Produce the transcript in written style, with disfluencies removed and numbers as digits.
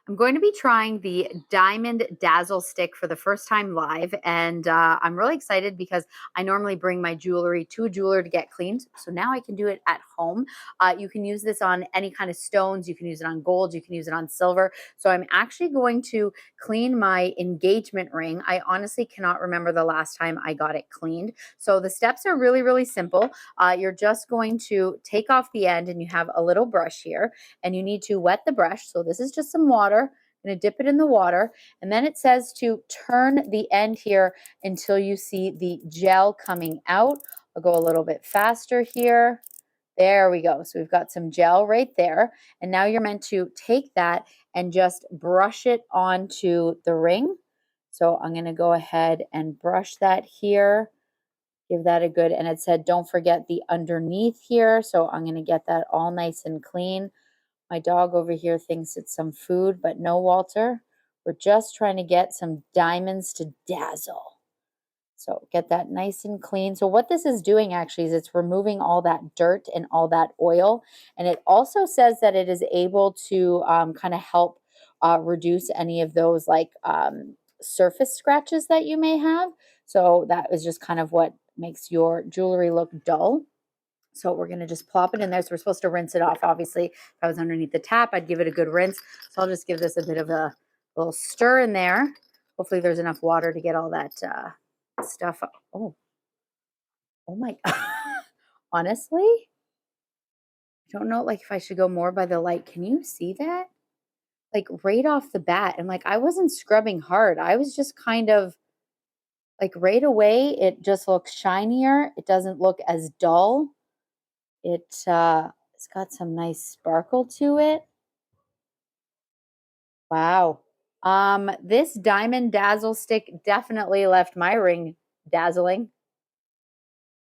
I'm going to be trying the Diamond Dazzle stick for the first time live, and I'm really excited because I normally bring my jewelry to a jeweler to get cleaned. So now I can do it at home. You can use this on any kind of stones. You can use it on gold. You can use it on silver. So I'm actually going to clean my engagement ring. I honestly cannot remember the last time I got it cleaned. So the steps are really, really simple. You're just going to take off the end, and you have a little brush here, and you need to wet the brush. So this is just some water. I'm going to dip it in the water, and then it says to turn the end here until you see the gel coming out. I'll go a little bit faster here. There we go. So we've got some gel right there, and now you're meant to take that and just brush it onto the ring. So I'm going to go ahead and brush that here. Give that a good, and it said don't forget the underneath here, so I'm going to get that all nice and clean. My dog over here thinks it's some food, but no, Walter. We're just trying to get some diamonds to dazzle. So get that nice and clean. So what this is doing actually is it's removing all that dirt and all that oil. And it also says that it is able to kind of help reduce any of those like surface scratches that you may have. So that is just kind of what makes your jewelry look dull. So we're going to just plop it in there. So we're supposed to rinse it off. Obviously, if I was underneath the tap, I'd give it a good rinse. So I'll just give this a bit of a little stir in there. Hopefully there's enough water to get all that stuff. Oh my. Honestly, I don't know like if I should go more by the light. Can you see that? Like right off the bat. And like I wasn't scrubbing hard. I was just kind of like right away. It just looks shinier. It doesn't look as dull. It's got some nice sparkle to it. Wow. This Diamond Dazzle stick definitely left my ring dazzling.